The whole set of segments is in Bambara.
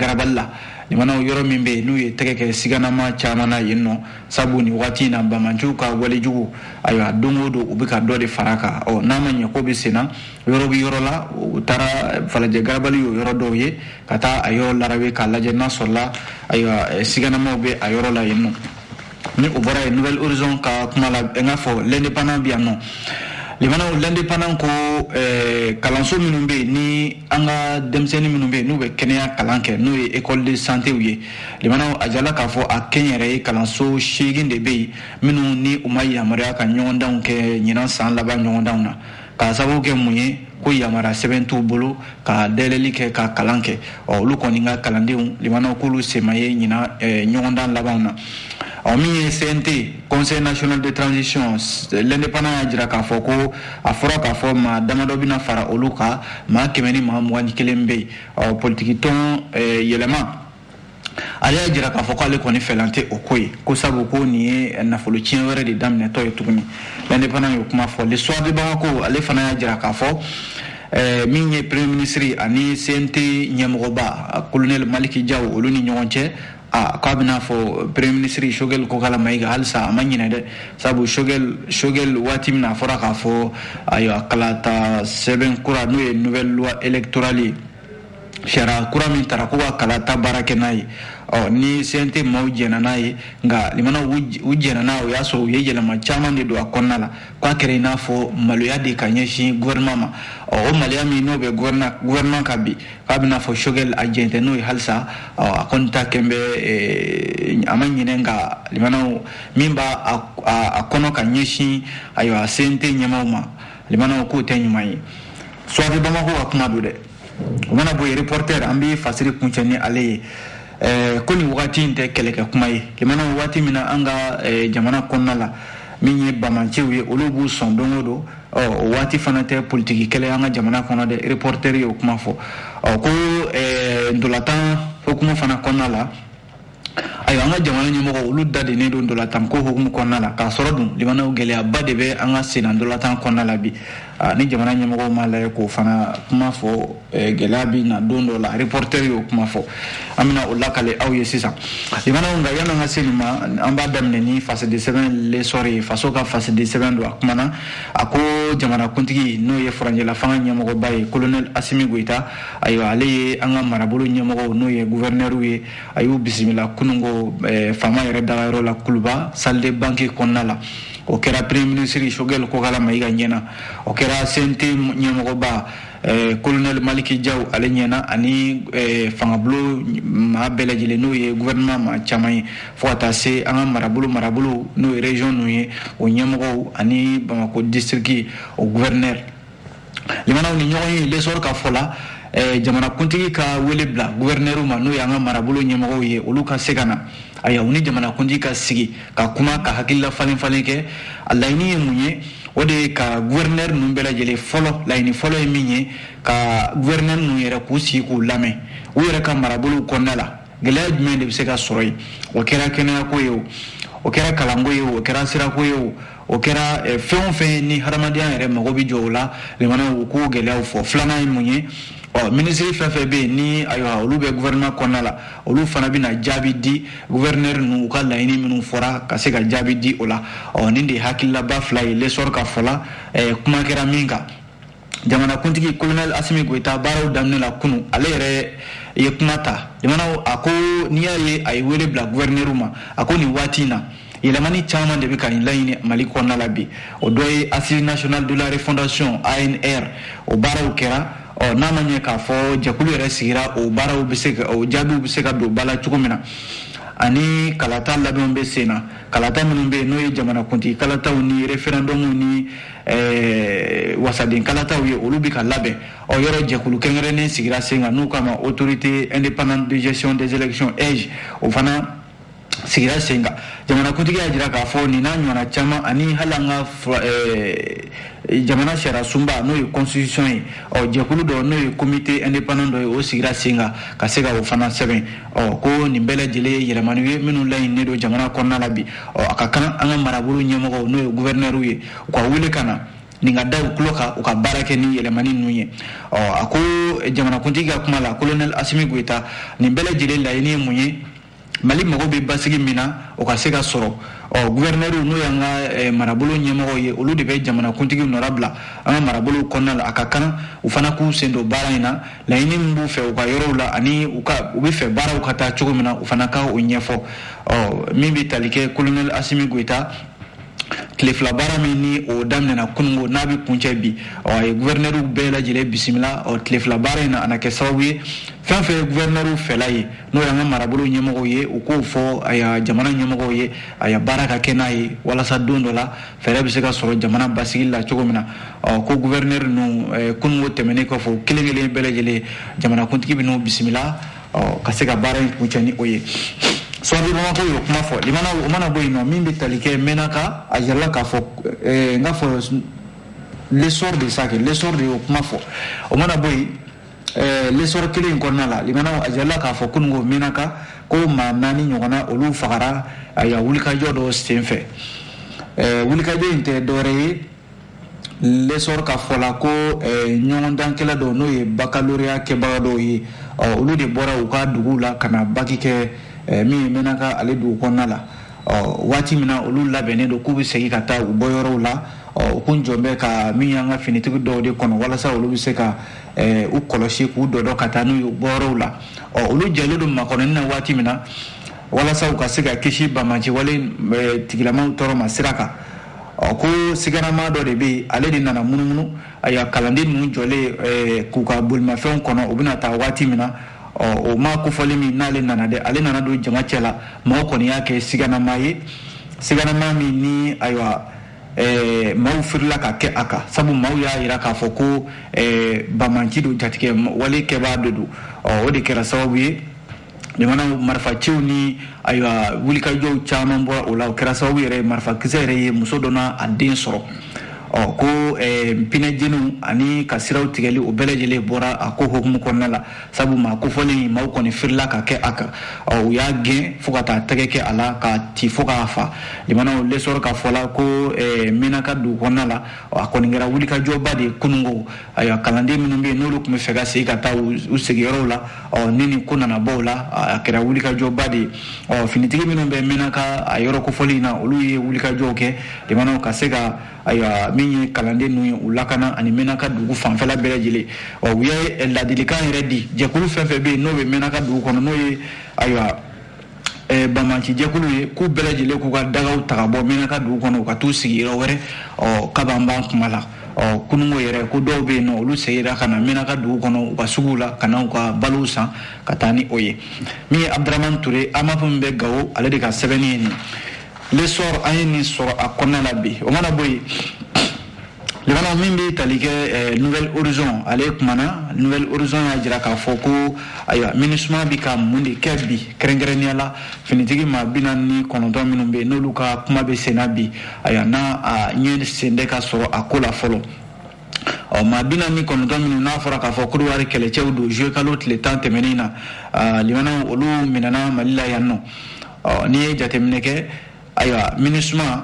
garaballa limana yoro mimbe nu ye tege sigana ma chamana yinno sabu ni wati na bamanju ka wali jugu ayo dongo do ubika do de faraka o nama nya ko bisina yoro bi yoro la tara falaje garabali yoro do ye kata ayo larawe ka laje na solla ayo sigana mo be ayoro la yinno ni ubara nouvelle horizon ka kuma la ngafo l'indépendant bien non limana l'indépendant ko kalanso minnu be ni anga demseni minnu be nu be kenya kalanke nu e école de santé uye limana ajala ka fo a kenyere kalanso shegin de be minnu ni umaya maria ka nyondan ke nyina san laba nyondan na ka sabu ke munye ko yamara 7 bolo ka deleli ke ka kalanke o lu ko ninga kalandew limana ko lu semaye nyina nyondan laba na o mi CNT Conseil national de transition l'indépendant ajira ka fo ko afora ka fo ma damado bina fara oluka ma kemeni ma mwani kelembe o politique ton yelema ale ajira ka fo ko ale koni felante okoy ko sabu ko ni nafolo chienwere de damne to yetuguni l'indépendant yo kuma fo l'histoire de Bamako ale fana ajira ka fo minye premier ministre ani CNT nyamoba colonel Maliki Diaw oluni nyonche ko abina fo premier ministre shogel ko kala maiga halsa amanyina de sabu shogel watim na fora ka fo ayo kalata 7 kura no nouvelle loi électorale shara kura min tarakuwa kalata barakenai ni sente mawjena nayi nga limana wujena nawo yaso yejela machama de do akonnala kwa kere na fo maluya de kanyeshi gouvernement o maliami no be gouvernement kabi kabina fo shogel agente no halsa akonta kembe amanyine nga limana mimba akono kanyeshi ayo sente nyamauma limana ko tenyumai soade Bamako akuma do de wana boy reporter ambi fasiri kunchani ale koni wakati inte keleke kumaye limana wakati mina anga jamana konnala minye bamanchewe olubu sondongodo wakati fanate politiki kele anga jamana konade reporter yo kumafo ko ndolatan hukuma fana konnala ayo anga jamana nyemo olu dade ne do ndolatan ko hukumu konnala ka sorodum limana gele abade be anga sina ndolatan konnala bi ni jamana nyemo mala ko fana kuma fo gelabi na dondo la reporter yo kuma fo amina ulakale aw yesisa limana nga yana ngaselima amba damne ni face de 7 les soirées faso ka face de 7 do akumana ako jamana kuntigi no ye franje la fanga nyemo baye colonel Assimi Goïta ayo ale anga marabulu nyemo no ye gouverneur ye ayo bismillah kunungo fama yere dawaro la kuluba salde banque konnala o kera premier ministre shogel ko kala maiga nyena o kera sente nyemo ba colonel Maliki Diaw ale nyena ani fangablo ma belajile no ye gouvernement ma chamay fota se anga marabulu no région no ye o nyemo ani Bamako district o gouverneur limana ni nyoy le sor ka fola jamana kuntigi ka wele bla gouverneur ma no yanga marabulu nyemo ye oluka segana aya uni jamana kuntigi ka sigi ka kuma ka hakilla falen ke allaini munye ode ka gouverneur numbela jele folo laini folo minye ka gouverneur nu yera ku si ku lame u yera ka marabulu konnala gelaj men de sega soroy o kera kena ko yo o kera kalango yo o kera sira ko yo o kera fe ni haramadian yere magobi jola le mana ku gelaw fo flana munye ministre FFB ni ayo olu be gouvernement konnala olu fana bina jabi di gouverneur nu ka laini minu fora ka se ka jabi di ola nindi hakilla ba flay le sor ka fola kuma kera minga jamana kuntigi colonel Assimi Goïta baraw damne la kunu ale yere ye kumata jamana ako niya ye ay wele bla gouverneur ma ako ni watina yelamani chama de be kan laini mali konnala bi o doy Assise nationale de la refondation ANR o baraw kera namanye ka fo jakulu yere sigira o baraw biseka o jabu biseka do bala chukumina ani kalata labon be sena kalata minun be no ye jamana kunti kalata ni referendum ni wasadin kalata wi olubi ka labe o yoro jakulu kengere ne sigira senga no kama autorité indépendante de gestion des élections EJ o fana sigira senga jamana kuntigi ajira ka fo ni na nyona chama ani halanga jamana shara sumba no constitution o jekulu do no comité indépendant do o sigira singa ka sega o fana 7 ko ni bele jele yelemanu minu lay ne do jamana konna labi o akakana anga marabulu nyemo no gouverneur wi ko wule kana ninga da ukuloka ukabarake ni elemani nuye ako jamana kuntiga kuma la colonel Assimi Goïta ni bele jile la ini munye Mali mago be basigi mina o ka se ka soro gouverneur no yanga marabolo nyemo ye olu de be jamana kuntigi honorable anga marabolo konnal akakana u fana ku sendo baraina la ini mbu fe o ka yoro la ani u be fe bara u ka ta chogo mina u fana ka o nyefo mimbi talike colonel Assimi Goïta tile fila baara min ni o daminɛna kunungo n'a bɛ kuncɛ bi ye gouverneur bɛɛ lajɛlen bisimila tile fila baara in na a na kɛ sababu ye fɛn fɛn gouverneur fɛla ye n'o y'an ka marabolo ɲɛmɔgɔw ye u k'o fɔ a ya jamana ɲɛmɔgɔw ye a ya baara ka kɛ n'a ye walasa don dɔ la fɛɛrɛ bɛ se ka sɔrɔ jamana basigi la cogo min na ko gouverneur ninnu kunungo tɛmɛnen kɔfɛ kelen kelen bɛɛ lajɛlen jamanakuntigi bɛ n'u bisimila ka se ka baara in kuncɛ ni o ye Sobi Bamako yo kuma fɔ limana o mana bɔ yen nɔ min bɛ tali kɛ Menaka a yɛrɛla k'a fɔ n ka fɔ l'essor de ça que l'essor de o kuma fɔ o mana bɔ yen l'essor kelen in kɔnɔna la limana a yɛrɛla k'a fɔ kunungo Menaka ko maa 4 ɲɔgɔnna olu fagara a ya wulikajɔ dɔ sen fɛ wulikajɔ in tɛ dɔwɛrɛ ye l'essor ka fɔ la ko ɲɔgɔndankɛla dɔ n'o ye baccalauréat kɛbaga dɔw ye olu de bɔra u ka dugu la ka na baki kɛ min Menaka ale dugu kɔnɔna la waati min na olu labɛnnen don k'u bɛ segin ka taa u bɔyɔrɔw la u kun jɔn bɛ ka min y'an ka finitigi dɔw de kɔnɔ walasa olu bɛ se ka u kɔlɔsi k'u dɔdɔ ka taa n'u ye bɔyɔrɔw la olu jɛlen don makɔnɔni na waati min na walasa u ka se ka kisi bamaci wale tigilamaw tɔɔrɔ ma sira kan ko sigarama dɔ de bɛ yen ale de nana munumunu a ya kalanden ninnu jɔlen k'u ka bolimafɛnw kɔnɔ u bɛna taa waati min na o ma kofɔli min n'ale nana dɛ ale nana don jama cɛ la maaw kɔni y'a kɛ siganama ye siganama min ni ayiwa maaw firila ka kɛ a kan sabu maaw y'a jira k'a fɔ ko bamanci don jatigɛ wale kɛbaa de don o de kɛra sababu ye jamana marifaciw ni ayiwa wulikajɔw caman bɔra o la o kɛra sababu yɛrɛ marifakisɛ yɛrɛ ye muso dɔ n'a den sɔrɔ ko pinɛjeniw ani ka siraw tigɛli o bɛɛ lajɛlen bɔra a ko hokumu kɔnɔna la sabu maa kofɔlen maaw kɔni firila ka kɛ a kan u y'a gɛn fo ka taa tɛgɛ kɛ a la ka ci fo k'a fa limanaw lesɔrɔ ka fɔla ko Menaka dugu kɔnɔna la a kɔni kɛra wulikajɔba de ye kunungo ayiwa kalanden minnu bɛ yen n'olu tun bɛ fɛ ka segin ka taa u sigiyɔrɔw la ni nin ko nana bɔ o la a kɛra wulikajɔba de ye finitigi minnu bɛ Menaka a yɔrɔ kofɔli in na olu ye wulikajɔw kɛ limanaw ka se ka ayiwa min ye kalanden ninnu ye u lakana ani Menaka dugu fanfɛla bɛɛ lajɛlen u ye ladilikan yɛrɛ di jɛkulu fɛn fɛn bɛ yen n'o bɛ Menaka dugu kɔnɔ n'o ye ayiwa bamanci jɛkulu ye k'u bɛɛ lajɛlen k'u ka dagaw ta ka bɔ Menaka dugu kɔnɔ u ka t'u sigi yɔrɔ wɛrɛ kaban b'an kuma la kunungo yɛrɛ ko dɔw bɛ yen nɔ olu seginna ka na Menaka dugu kɔnɔ u ka suguw la ka na u ka balow san ka taa ni o ye min ye Abdramane Touré AMAP min bɛ Gawo ale de ka sɛbɛnni ye nin l'essor an ye nin sɔrɔ a kɔnɔna la bi o mana bɔ yen limana min bɛ tali kɛ Nouvelle Horizon ale kumana Nouvelle Horizon y'a jira k'a fɔ ko ayiwa MINUSMA bɛ ka mun de kɛ bi kɛrɛnkɛrɛnnenya la finitigi maa 49 minnu bɛ yen n'olu ka kuma bɛ sen na bi ayiwa n'a ɲɛ sen tɛ ka sɔrɔ a ko la fɔlɔ maa 49 minnu n'a fɔra k'a fɔ Côte d'Ivoire kɛlɛcɛw don juillet kalo tile 10 tɛmɛnen na limana olu minɛna Mali la yan nɔ n'i ye jateminɛ kɛ ayiwa MINUSMA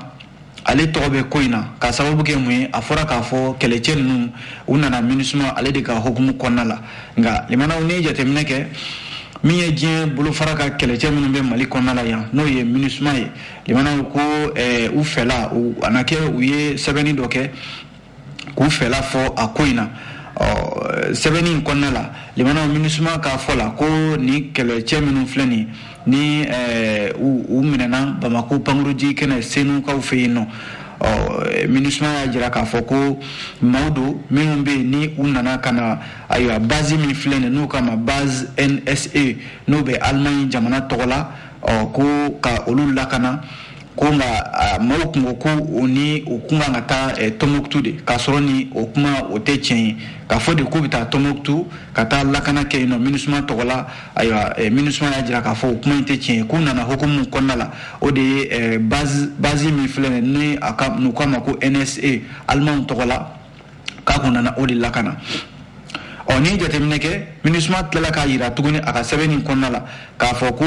ale tɔgɔ bɛ ko in na ka sababu kɛ mun ye a fɔra k'a fɔ kɛlɛcɛ ninnu u nana MINUSMA ale de ka hukumu kɔnɔna la nka limanaw n'i ye jateminɛ kɛ min ye diɲɛ bolofara ka kɛlɛcɛ minnu bɛ Mali kɔnɔna la yan n'o ye MINUSMA ye limanaw ko u fɛla a na kɛ u ye sɛbɛnni dɔ kɛ k'u fɛla fɔ a ko in na sɛbɛnni in kɔnɔna la limanaw MINUSMA k'a fɔ la ko ni kɛlɛcɛ minnu filɛ nin ni u minɛna Bamako pankuruji kɛnɛ Senukaw fɛ yen nɔ MINUSMA y'a jira k'a fɔ ko maaw don minnu bɛ yen ni u nana ka na ayiwa base min filɛ nin n'u k'a ma base NSA n'o bɛ Allemagne jamana tɔgɔ la ko ka olu lakana ko nka maaw kun ko ko o ni o kun kan ka taa Tɔnbukutu de k'a sɔrɔ ni o kuma o tɛ tiɲɛ ye k'a fɔ de k'u bɛ taa Tɔnbukutu ka taa lakana kɛ yen nɔ MINUSMA tɔgɔ la ayiwa MINUSMA y'a jira k'a fɔ o kuma in tɛ tiɲɛ ye k'u nana hukumu kɔnɔna la o de ye base min filɛ nin ni n'u k'a ma ko NSA Allemagne tɔgɔ la k'a kun nana o de lakana ni jateminɛ kɛ MINUSMA tilala k'a jira tuguni a ka sɛbɛnni in kɔnɔna la k'a fɔ ko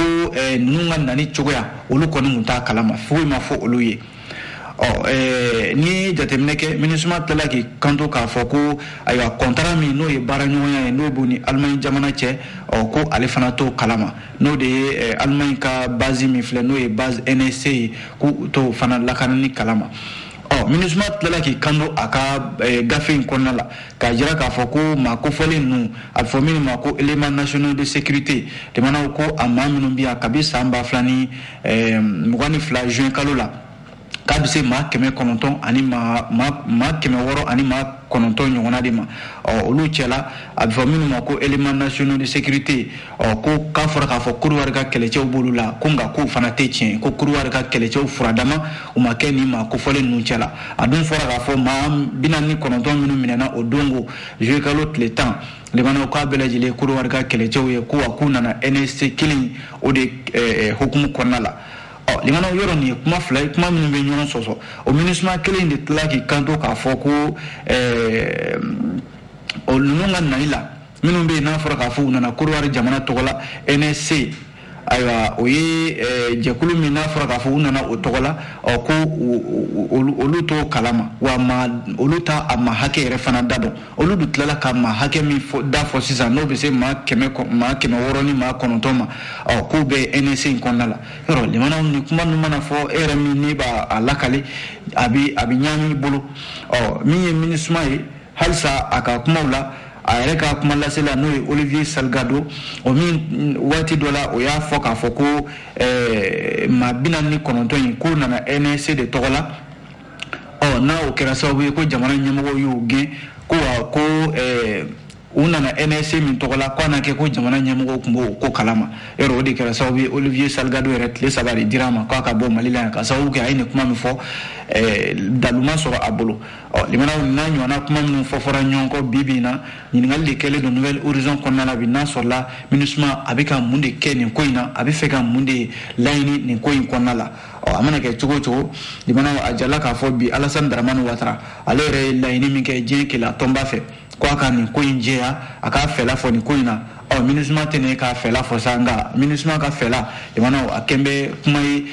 ninnu ka nani cogoya olu kɔni tun t'a kalama foyi ma fɔ olu ye ni jateminɛ kɛ MINUSMA tilala k'i kanto k'a fɔ ko ayiwa contrat min n'o ye baaraɲɔgɔnya ye n'o b'u ni Allemagne jamana cɛ ko ale fana t'o kalama n'o de ye Allemagne ka base min filɛ n'o ye base NSC ye k'u t'o fana lakanani kalama MINUSMA tilala k'i kanto a ka gafe in kɔnɔna la k'a jira k'a fɔ ko maa kofɔlen ninnu a bɛ fɔ minnu ma ko éléments nationaux de sécurité jamanaw ko a maa minnu bɛ yan kabi san 2022 juin kalo la k'a bɛ se maa 900 ani maa 600 ani maa 9 ɲɔgɔnna de ma olu cɛla a bɛ fɔ minnu ma ko éléments nationaux de sécurité ko k'a fɔra k'a fɔ Côte-d'Ivoire ka kɛlɛcɛw b'olu la ko nka k'u fana tɛ tiɲɛ ko Côte-d'Ivoire ka kɛlɛcɛw furadama u ma kɛ nin maa kofɔlen ninnu cɛla a dun fɔra k'a fɔ maa 49 minnu minɛna o dongo juillet kalo tile 10 lemanaw k'a bɛɛ lajɛlen Côte-d'Ivoire ka kɛlɛcɛw ye ko wa k'u nana NSC kelen o de hukumu kɔnɔna la limanaw yɔrɔ nin ye kuma fila ye kuma minnu bɛ ɲɔgɔn sɔsɔ o MINUSMA kelen de tila k'i kanto k'a fɔ ko ninnu ka nali la minnu bɛ yen n'a fɔra k'a fɔ u nana Côte-d'Ivoire jamana tɔgɔ la NSC ayiwa o ye jɛkulu min n'a fɔra k'a fɔ u nana o tɔgɔ la ko olu t'o kalama wa olu t'a a maa hakɛ yɛrɛ fana da dɔn olu dun tilala ka maa hakɛ min da fɔ sisan n'o bɛ se maa 600 ni maa 9 ma k'u bɛ NSC in kɔnɔna la yɔrɔ limanaw ni kuma ninnu mana fɔ e yɛrɛ min n'i b'a lakale a bɛ ɲagami i bolo min ye MINUSMA ye halisa a ka kumaw la a yɛrɛ ka kuma lasela n'o ye Olivier Salgado o min waati dɔ la o y'a fɔ k'a fɔ ko maa 49 in k'o nana NSC de tɔgɔ la n'a o kɛra sababu ye ko jamana ɲɛmɔgɔw y'o gɛn ko u nana NSC min tɔgɔ la k'a na kɛ ko jamana ɲɛmɔgɔw tun b'o ko kalama yɔrɔ o de kɛra sababu ye Olivier Salgado yɛrɛ tile 3 de dira a ma k'a ka bɔ Mali la yan ka sababu kɛ a ye nin kuma min fɔ daluma sɔrɔ a bolo limanaw n'a ɲɔgɔnna kuma minnu fɔra ɲɔgɔn kɔ bi in na ɲininkali de kɛlen don Nouvelle Horizon kɔnɔna la bi n'a sɔrɔla MINUSMA a bɛ ka mun de kɛ nin ko in na a bɛ fɛ ka mun de laɲini nin ko in kɔnɔna la a mana kɛ cogo o cogo limanaw a jala k'a fɔ bi Alassane Dramane Ouattara ale yɛrɛ ye laɲini min kɛ diɲɛ kɛlɛ tɔnba fɛ ko a ka nin ko in jɛya a k'a fɛla fɔ nin ko in na MINUSMA tɛ ne k'a fɛla fɔ sa nka MINUSMA ka fɛla limanaw a kɛn bɛ kuma ye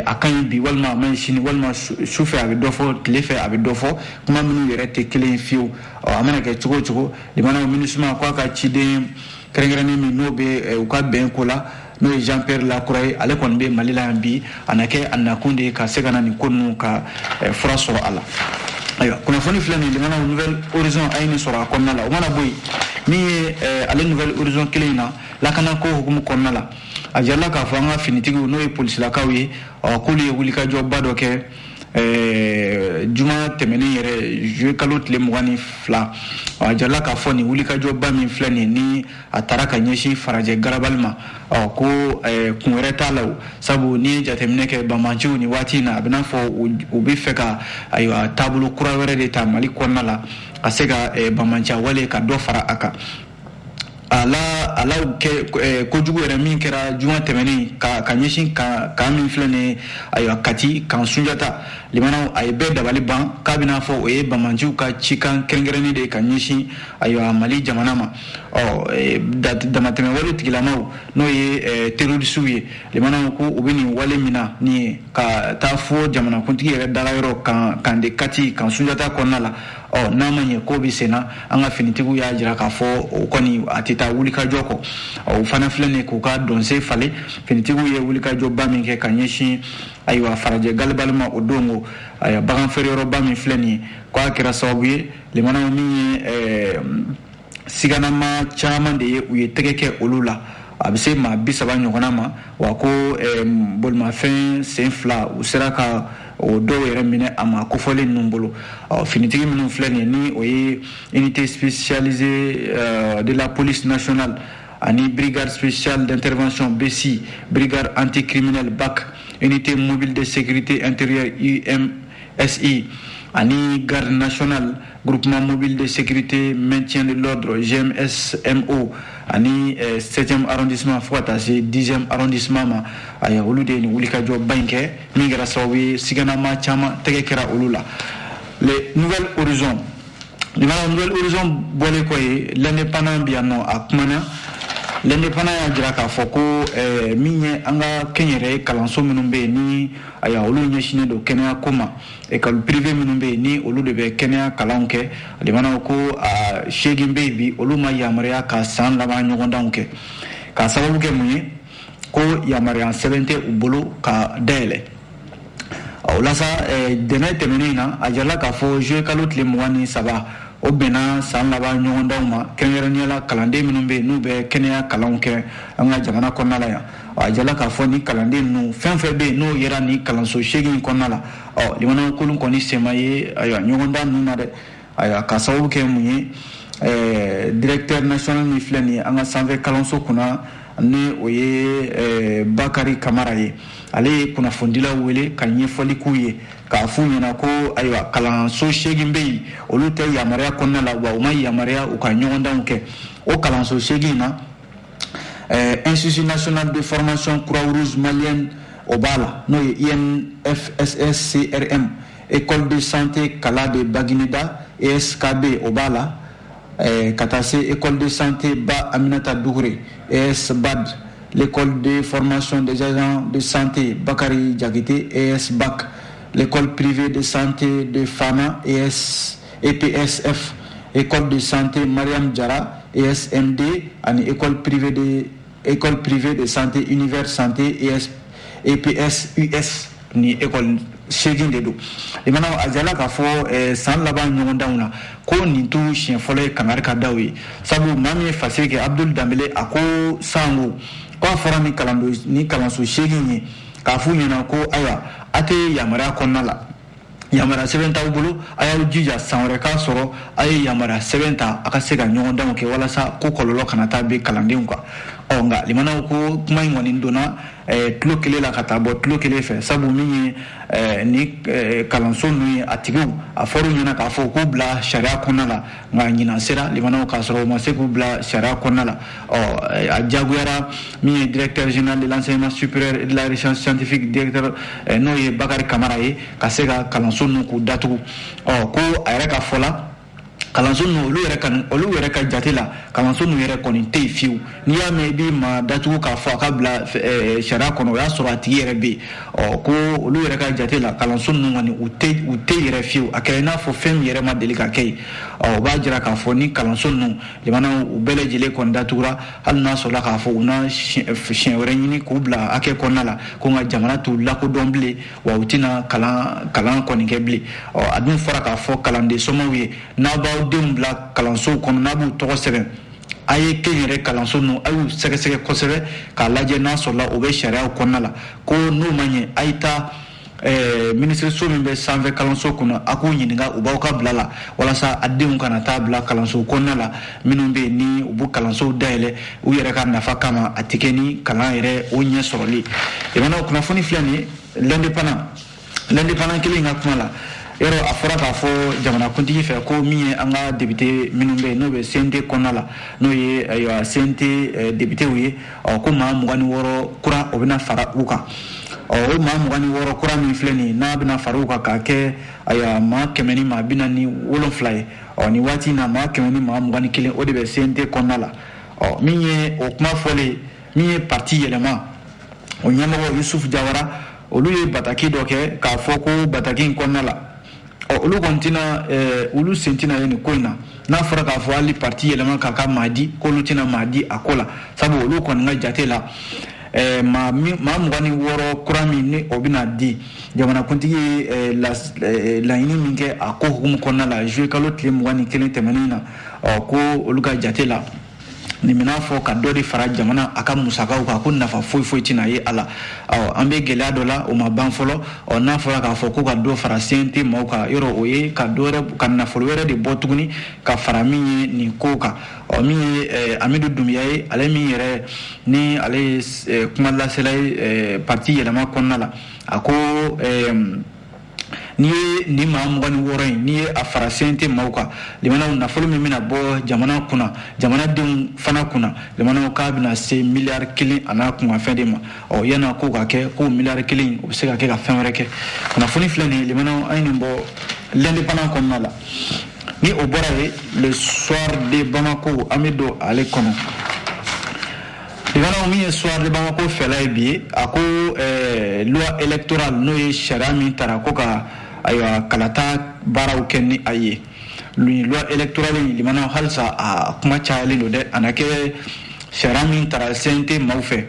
a ka ɲi bi walima a ma ɲi sini walima su fɛ a bɛ dɔ fɔ tile fɛ a bɛ dɔ fɔ kuma minnu yɛrɛ tɛ kelen ye fiyewu a mana kɛ cogo o cogo limanaw MINUSMA k'a ka ciden kɛrɛnkɛrɛnnen min n'o bɛ u ka bɛn ko la n'o ye Jean-Pierre Lacroix ye ale kɔni bɛ Mali la yan bi a na kɛ a nakun de ye ka se ka na nin ko ninnu ka fura sɔrɔ a la ayiwa kunnafoni filɛ nin limanaw Nouvelle Horizon a ye nin sɔrɔ a kɔnɔna la o mana bɔ yen min ye ale Nouvelle Horizon kelen in na lakanako hukumu kɔnɔna la a jarala k'a fɔ an ka finitigiw n'o ye polisilakaw ye k'olu ye wulikajɔba dɔ kɛ juma tɛmɛnen yɛrɛ juillet kalo tile 22 a jarala k'a fɔ nin wulikajɔba min filɛ nin ni a taara ka ɲɛsin Farajɛ Garabali ma ko kun wɛrɛ t'a la sabu ni ye jateminɛ kɛ bamanciw ni waati in na a bɛ n'a fɔ u bɛ fɛ ka ayiwa taabolo kura wɛrɛ de ta Mali kɔnɔna la ka se ka bamanciya wale ka dɔ fara a kan ala kojugu yɛrɛ min kɛra juma tɛmɛnen ka ɲɛsin kan min filɛ nin ayiwa Kati kan Sunjata limanaw a ye bɛɛ dabali ban k'a bɛna fɔ o ye bamanciw ka cikan kɛrɛnkɛrɛnnen de ka ɲɛsin ayiwa Mali jamana ma damatɛmɛ wale tigilamaw n'o ye terrorisiw ye limanaw ko u bɛ nin wale min na nin ye ka taa fɔ jamanakuntigi yɛrɛ dagayɔrɔ kan de Kati kan Sunjata kɔnɔna la n'a ma ɲɛ ko bɛ senna an ka finitigiw y'a jira k'a fɔ o kɔni a tɛ taa wulikajɔ kɔ o fana filɛ nin k'u ka dɔnse falen finitigiw ye wulikajɔba min kɛ ka ɲɛsin ayiwa Farajɛ Garabali ma o dongo ayiwa bagan feereyɔrɔba min filɛ nin ye k'a kɛra sababu ye limanaw min ye siganama caman de ye u ye tɛgɛ kɛ olu la a bɛ se maa 30 ɲɔgɔnna ma wa ko bolimafɛn sen 2 u sera ka o dɔw yɛrɛ minɛ a ma kofɔlen ninnu bolo finitigi minnu filɛ nin ye ni o ye unité spécialisée de la police nationale ani brigade spéciale d'intervention BSI brigade anticriminelle BAC unité mobile de sécurité intérieure UMSI ani garde nationale groupement mobile de sécurité maintien de l'ordre GMSMO ani 7e arrondissement fo ka taa se 10e arrondissement ma aya olu de ni wulikajɔ ba in kɛ min kɛra sababu ye siganama caman tɛgɛ kɛra olu la les Nouvelle Horizon bɔlen kɔ ye l'indépendant bi yan nɔ a kumana l'indépendant ya jira k'a fɔ ko min ye an ka kɛnyɛrɛ kalanso minnu bɛ yen ni aya olu ɲɛsinnen don kɛnɛya ko ma école privée minnu bɛ yen ni olu de bɛ kɛnɛya kalanw kɛ limanaw ko 8 bɛ yen bi olu ma yamaruya ka san laban ɲɔgɔndanw kɛ k'a sababu kɛ mun ye ko yamaruya sɛbɛn tɛ u bolo ka dayɛlɛ o la sa dɛmɛ tɛmɛnen na a jirala k'a fɔ juillet kalo tile 23 o bɛnna san laban ɲɔgɔndanw ma kɛrɛnkɛrɛnnenya kalanden minnu bɛ yen n'u bɛ kɛnɛya kalanw kɛ an ka jamana kɔnɔna la yan a jirala k'a fɔ ni kalanden ninnu fɛn fɛn bɛ yen n'o yera ni kalanso 8 in kɔnɔna la limanaw kolon kɔni sema ye ayiwa ɲɔgɔndan ninnu na dɛ ayiwa k'a sababu kɛ mun ye directeur national min filɛ nin ye an ka sanfɛ kalanso kunna ni o ye Bakari Kamara ye ale ye kunnafonidilaw wele ka ɲɛfɔli k'u ye k'a f'u ɲɛna ko ayiwa kalanso 8 bɛ yen olu tɛ yamaruya kɔnɔna la wa u ma yamaruya u ka ɲɔgɔndanw kɛ o kalanso 8 na Institut national de formation Croix-Rouge malienne o b'a la n'o ye INFSSCRM école de santé Kala de Bagineda ESKB o b'a la ka taa se école de santé Ba Aminata Dougouré ESBAD l'école de formation des agents de santé Bakari Diakité ESBAC l'école privée de santé de Fana EPSF école de santé Mariam Diarra ESMD ani école privée de santé Univers Santé EPSUS ni école segin de do limana ajala ka fɔ san laban ɲɔgɔndanw na ko nin tu siɲɛ fɔlɔ ye kangari ka daw ye sabu maa min ye fasiri kɛ Abdul Dambele a ko sango k'a fɔra ni kalanso 8 ye k'a f'u ɲɛna ko ayiwa a tɛ yamaruya kɔnɔna la yamaruya sɛbɛn t'aw bolo a y'aw jija san wɛrɛ k'a sɔrɔ a ye yamaruya sɛbɛn ta a ka se ka ɲɔgɔndanw kɛ walasa ko kɔlɔlɔ kana taa bin kalandenw kan nka limanaw ko kuma in kɔni donna tulo kelen la ka taa bɔ tulo kelen fɛ sabu min ye ni kalanso ninnu ye a tigiw a fɔr'u ɲɛna k'a fɔ k'u bila sariya kɔnɔna la nka ɲinan sera limanaw k'a sɔrɔ u ma se k'u bila sariya kɔnɔna la a diyagoyara min ye directeur général de l'enseignement supérieur et de la recherche scientifique directeur n'o ye Bakari Kamara ye ka se ka kalanso ninnu k'u datugu ko a yɛrɛ ka fɔ la kalanso ninnu olu yɛrɛ ka jate la kalanso ninnu yɛrɛ kɔni tɛ yen fiyewu n'i y'a mɛn i b'i ma datugu k'a fɔ a ka bila sariya kɔnɔ o y'a sɔrɔ a tigi yɛrɛ bɛ yen ko olu yɛrɛ ka jate la kalanso ninnu kɔni u tɛ yɛrɛ fiyewu a kɛra i n'a fɔ fɛn min yɛrɛ ma deli ka kɛ yen o b'a jira k'a fɔ ni kalanso ninnu limanaw u bɛɛ lajɛlen kɔni datugura hali n'a sɔrɔla k'a fɔ u na siɲɛ wɛrɛ ɲini k'u bila hakɛ kɔnɔna la ko nka jamana t'u lakodɔn bilen wa u tɛna kalan kɔni kɛ bilen a dun fɔra k'a fɔ kalanden somɔgɔw ye n'a b'aw denw bila kalansow kɔnɔ n'a b'u tɔgɔ sɛbɛn a ye kɛnyɛrɛ kalanso ninnu a y'u sɛgɛsɛgɛ kosɛbɛ k'a lajɛ n'a sɔrɔla o bɛ sariyaw kɔnɔna la ko n'o ma ɲɛ a ye taa ministeriso min bɛ sanfɛ kalanso kɔnɔ a k'u ɲininka u b'aw ka bila la walasa a denw kana taa bila kalanso kɔnɔna la minnu bɛ yen ni u b'u kalansow dayɛlɛ u yɛrɛ ka nafa kama a tɛ kɛ ni kalan yɛrɛ o ɲɛ sɔrɔli jamana kunnafoni filɛ nin ye l'indépendant kelen ka kuma la yɔrɔ a fɔra k'a fɔ jamanakuntigi fɛ ko min ye an ka député minnu bɛ yen n'o bɛ CNT kɔnɔna la n'o ye ayiwa CNT députéw ye ko maa 26 kura o bɛna fara u kan o maa 26 kura min filɛ nin ye n'a bɛna fara u kan k'a kɛ ayiwa maa 100 ni maa 47 ye nin waati in na maa 100 ni maa 21 o de bɛ CNT kɔnɔna la min ye o kuma fɔlen min ye parti yɛlɛma o ɲɛmɔgɔ Yusuf Jawara olu ye bataki dɔ kɛ k'a fɔ ko bataki in kɔnɔna la olu kɔni tɛna olu sen tɛna ye nin ko in na n'a fɔra k'a fɔ hali parti yɛlɛma k'a ka maa di k'olu tɛna maa di a ko la sabu olu kɔni ka jate la maa 26 kura min ni o bɛna di jamanakuntigi ye laɲini min kɛ a ko hukumu kɔnɔna la juillet kalo tile 21 tɛmɛnen na ko olu ka jate la nin bɛna fɔ ka dɔ de fara jamana a ka musakaw kan ko nafa foyi tɛna ye a la an bɛ gɛlɛya dɔ la o ma ban fɔlɔ n'a fɔra k'a fɔ ko ka dɔ fara CNT maaw kan yɔrɔ o ye ka nafolo wɛrɛ de bɔ tuguni ka fara min ye nin ko kan min ye Amidu Dunbiya ye ale min yɛrɛ ni ale ye kuma lasela ye parti yɛlɛma kɔnɔna la a ko n'i ye nin maa 26 in n'i ye a fara CNT maaw kan limanaw nafolo min bɛna bɔ jamana kunna jamanadenw fana kunna limanaw k'a bɛna se miliyari 1 a n'a kunkanfɛn de ma yan'a ko ka kɛ ko miliyari 1 o bɛ se ka kɛ ka fɛn wɛrɛ kɛ kunnafoni filɛ nin ye limanaw an ye nin bɔ l'indépendant kɔnɔna la ni o bɔra ye le soir de Bamako an bɛ don ale kɔnɔ limana mi soir de Bamako fela bi ako loi électorale no ye sharia min tara ko ka aywa kalata baraw kenni aye loi électorale limana halsa a kuma chali lo de anake sharia min tara sente mawfe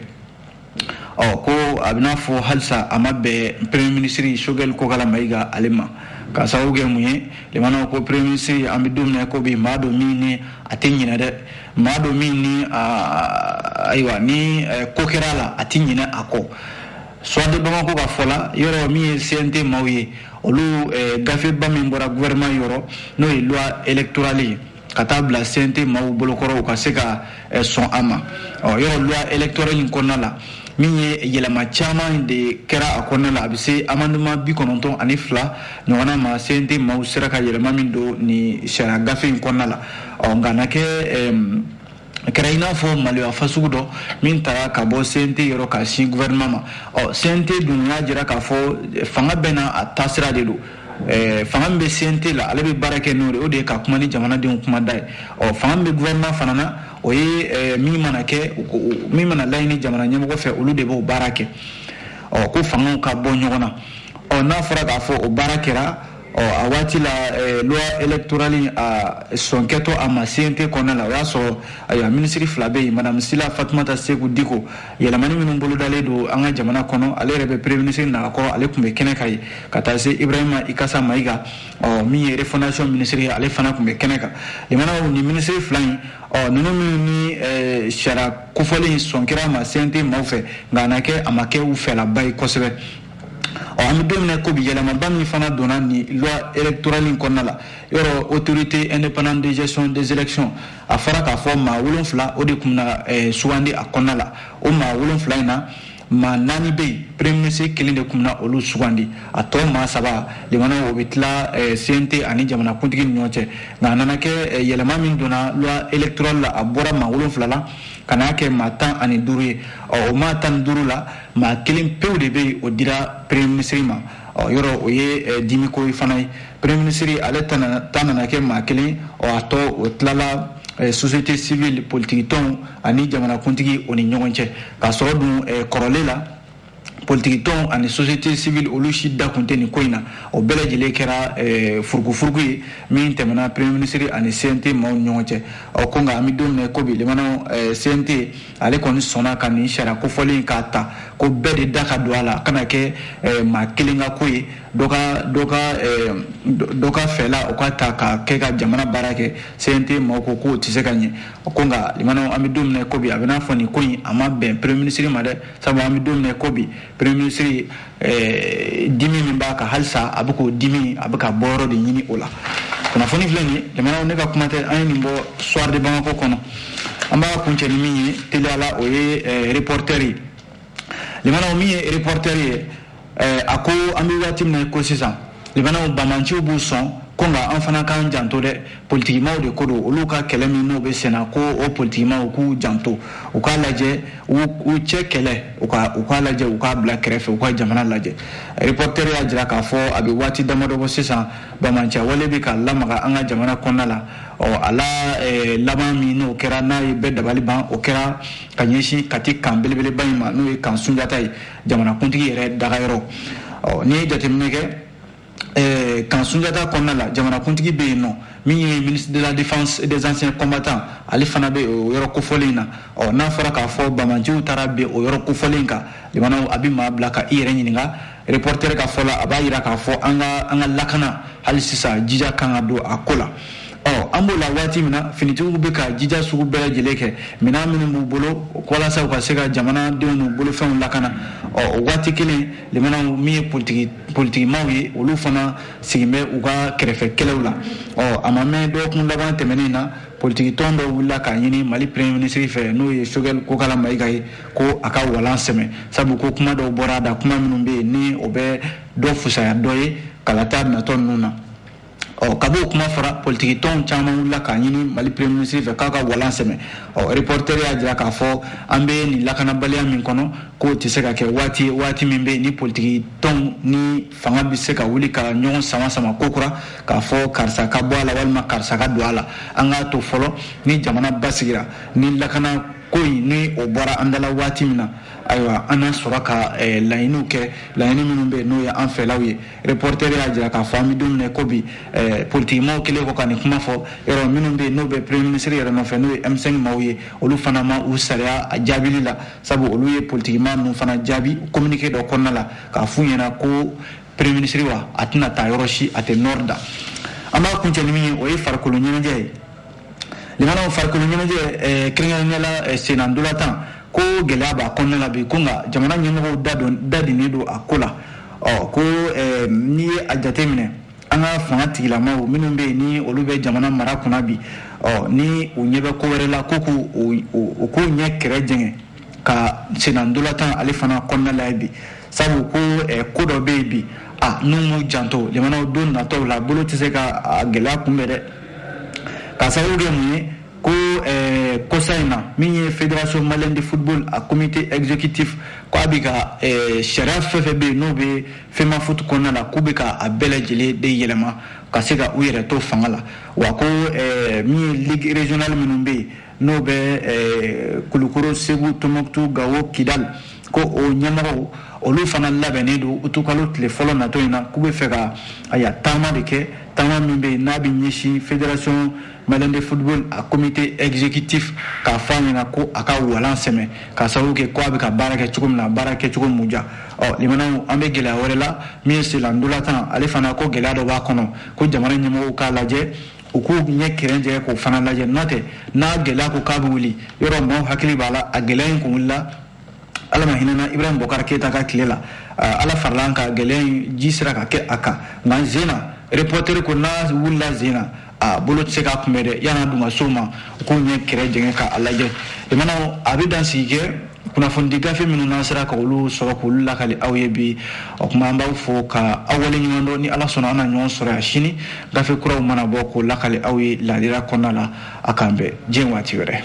ko abna fo halsa amabe premier ministre Shogel ko kala maiga alema ka sawuge muye le mana ko premier ministre amidum ne ko bi mado mini atinyina de mado mini aywa ni ko kerala atinyina ako so de bama ko ka fola yoro mi CNT mawye olu gafe bamin bora gouvernement yoro no loi électorale katabla CNT mawu bolokoro ka seka son ama yoro loi électorale ko nala minye yelama chama de kera akona la abise amanduma bi kononton ani fla nyona ma sente mausira ka yelama mindo ni shara gafe konna la ngana ke kera ina fo mali afasudo min tara ka bo sente yoro ka si gouvernement sente dunya jira ka fo fanga bena atasira de do fanga be sente la ale be barake no o de ka kuma ni jamana de kuma dai fanga be gouvernement fanana o ye min mana layini jamana ɲɛmɔgɔ fɛ olu de b'o baara kɛ ko fangaw ka bɔ ɲɔgɔn na n'a fɔra k'a fɔ o baara kɛra a waati la loi électorale a sɔnkɛtɔ a ma CNT kɔnɔna la o y'a sɔrɔ ayiwa minisiri fila bɛ yen madame Sila Fatumata Seku Diko yɛlɛmani minnu bolodalen don an ka jamana kɔnɔ ale yɛrɛ bɛ premier ministre nakɔ ale tun bɛ kɛnɛ kan ye ka taa se Ibrahima Ikasa Mayiga min ye refondation ministre ye ale fana tun bɛ kɛnɛ kan limana ni ministre fila in ninnu minnu ni sariya kofɔlen sɔn kɛra ma CNT maaw fɛ nka a na kɛ a ma kɛ u fɛlaba ye kosɛbɛ an bɛ don min na ko bi yɛlɛmaba min fana donna ni loi électorale in kɔnɔna la yɔrɔ autorité indépendante de gestion des élections a fɔra k'a fɔ maa 7 o de tun bɛna sugandi a kɔnɔna la o maa 7 in na maa 4 bɛ yen premier ministre kelen de tun bɛna olu sugandi a tɔ maa 3 limana o bɛ tila CNT ani jamanakuntigi ni ɲɔgɔn cɛ nka a nana kɛ yɛlɛma min donna loi électorale la a bɔra maa 7 la ka n'a kɛ maa 15 ye o maa 15 la maa kelen pewu de bɛ yen o dira premier ministre ma yɔrɔ o ye dimiko ye fana ye premier ministre ale ta nana kɛ maa kelen a tɔ o tilala société civile politique tɔnw ani jamanakuntigi o ni ɲɔgɔn cɛ k'a sɔrɔ dun kɔrɔlen la politique tɔnw ani société civile olu si da kun tɛ nin ko in na o bɛɛ lajɛlen kɛra furugufurugu ye min tɛmɛna premier ministre ani CNT maaw ni ɲɔgɔn cɛ ko nka an bɛ don min na ko bi limana CNT ale kɔni sɔnna ka nin sariya kofɔlen k'a ta ko bɛɛ de da ka don a la a kana kɛ maa kelen ka ko ye dɔ ka fɛla o ka ta ka kɛ ka jamana baara kɛ CNT maaw ko k'o tɛ se ka ɲɛ ko nka limana an bɛ don min na ko bi a bɛ n'a fɔ nin ko in a ma bɛn premier ministre ma dɛ sabu an bɛ don min na ko bi premier ministre dimi min b'a kan halisa a bɛ k'o dimi a bɛ ka bɔ yɔrɔ de ɲini o la kunnafoni filɛ nin ye limana ne ka kuma tɛ an ye nin bɔ soir de Bamako kɔnɔ an b'a kuncɛ ni min ye teliya la o ye reporter ye limana min ye reporter ye a ko an bɛ waati min na ko sisan limana bamanciw b'u sɔn ko nka an fana k'an janto dɛ politikimaw de ko don olu ka kɛlɛ min n'o bɛ senna ko o politikimaw k'u janto u k'a lajɛ u cɛ kɛlɛ u k'a lajɛ u k'a bila kɛrɛfɛ u ka jamana lajɛ reporter y'a jira k'a fɔ a bɛ waati damadɔ bɔ sisan bamanciya wale bɛ ka lamaga an ka jamana kɔnɔna la a la laban min n'o kɛra n'a ye bɛɛ dabali ban o kɛra ka ɲɛsin Kati kan belebeleba in ma n'o ye kan Sunjata ye jamanakuntigi yɛrɛ dagayɔrɔ n'i ye jateminɛ kɛ kan Sunjata kɔnɔna la jamanakuntigi bɛ yen nɔ min ye ministre de la défense et des anciens combattants ale fana bɛ o yɔrɔ kofɔlen na n'a fɔra k'a fɔ bamanciw taara bɛn o yɔrɔ kofɔlen kan limana a bɛ maa bila ka i yɛrɛ ɲininka reporter ka fɔ la a b'a jira k'a fɔ an ka lakana hali sisan jija kan ka don a ko la an b'o la waati min na finitigiw bɛ ka jija sugu bɛɛ lajɛlen kɛ minɛn minnu b'u bolo walasa u ka se ka jamanadenw n'u bolofɛnw lakana o waati kelen limana min ye politikimaw ye olu fana sigin bɛ u ka kɛrɛfɛ kɛlɛw la a ma mɛn dɔgɔkun laban tɛmɛnen na politiki tɔn dɔ wulila k'a ɲini Mali premier ministre fɛ n'o ye Shogel Kokala Mayiga ye ko a ka walan sɛmɛ sabu ko kuma dɔw bɔra a da kuma minnu bɛ yen ni o bɛ dɔ fusaya dɔ ye kalata natɔ ninnu na kabo kuma fara politiki tɔn caman wulila k'a ɲini Mali premier ministre fɛ k'a ka walan sɛmɛ reporter y'a jira k'a fɔ an bɛ nin lakanabaliya min kɔnɔ k'o tɛ se ka kɛ waati min bɛ yen ni politiki tɔn ni fanga bɛ se ka wuli ka ɲɔgɔn sama ko kura k'a fɔ karisa ka bɔ a la walima karisa ka don a la an k'a to fɔlɔ ni jamana basigira ni lakana ko ni o bɔra an dala waati min na ayiwa an na sɔrɔ ka laɲiniw kɛ laɲini minnu bɛ n'o ye an fɛlaw ye reporter y'a jira k'a fɔ an bɛ don min na ko bi politikimaaw kɛlen kɔ ka nin kuma fɔ yɔrɔ minnu bɛ yen n'o bɛ premier ministre yɛrɛ nɔfɛ n'o ye M5 maaw ye olu fana ma u sariya a jaabili la sabu olu ye politikimaa ninnu fana jaabi communiqué dɔ kɔnɔna la k'a f'u ɲɛna ko premier ministre wa a tɛna taa yɔrɔ si a tɛ nord da an b'a kuncɛ ni min ye o ye farikolo ɲɛnajɛ ye limanaw farikolo ɲɛnajɛ kɛrɛnkɛrɛnnenya la senna ndolantan ko gɛlɛya b'a kɔnɔna la bi ko nka jamana ɲɛmɔgɔw dadinnen don a ko la ko n'i ye a jateminɛ an ka fanga tigilamaw minnu bɛ yen ni olu bɛ jamana mara kunna bi ni u ɲɛ bɛ ko wɛrɛ la ko k'u ɲɛ kɛrɛ jɛngɛ ka senna ndolantan ale fana kɔnɔna la bi sabu ko dɔ bɛ yen bi n'u m'u janto jamanaw don nataw la bolo tɛ se ka gɛlɛya kunbɛn dɛ ka sababu kɛ mun ye ko kosa in na min ye fédération malienne de football a comité exécutif ko a bɛ ka sariya fɛn fɛn bɛ yen n'o bɛ FEMA foot kɔnɔna la k'u bɛ ka a bɛɛ lajɛlen de yɛlɛma ka se ka u yɛrɛ to fanga la wa ko min ye ligue régionale minnu bɛ yen n'o bɛ Kulukoro Segu Tɔnbukutu Gawo Kidal ko o ɲɛmɔgɔw olu fana labɛnnen don utukalo tile fɔlɔ natɔ in na k'u bɛ fɛ ka taama de kɛ taama min bɛ yen n'a bɛ ɲɛsin fédération malienne de football a comité exécutif k'a fɔ a ɲɛna ko a ka walan sɛmɛ k'a sababu kɛ ko a bɛ ka baara kɛ cogo min na baara kɛcogo m'u diya limanaw an bɛ gɛlɛya wɛrɛ la min ye senna ndolantan ale fana ko gɛlɛya dɔ b'a kɔnɔ ko jamana ɲɛmɔgɔw k'a lajɛ u k'u ɲɛ kɛrɛnjɛ k'o fana lajɛ n'o tɛ n'a gɛlɛya ko k'a bɛ wuli yɔrɔ maaw hakili b'a la a gɛlɛya in kun wulila ala ma hinɛna Ibrahim Bokar Keita ka tile la ala farala an ka gɛlɛya in ji sera ka kɛ a kan nka Zena reporter ko n'a wulila Zena bolo tɛ se k'a kunbɛn dɛ yan'a dun ka s'o ma u k'u ɲɛ kɛrɛ jɛngɛ k'a lajɛ limanaw a bɛ dan sigi kɛ kunnafoni gafe minnu n'an sera ka olu sɔrɔ k'olu lakali aw ye bi o kuma an b'aw fo ka aw waleɲuman dɔn ni ala sɔnna an na ɲɔgɔn sɔrɔ yan sini gafe kuraw mana bɔ k'o lakali aw ye ladira kɔnɔna la a k'an bɛn diɲɛ waati wɛrɛ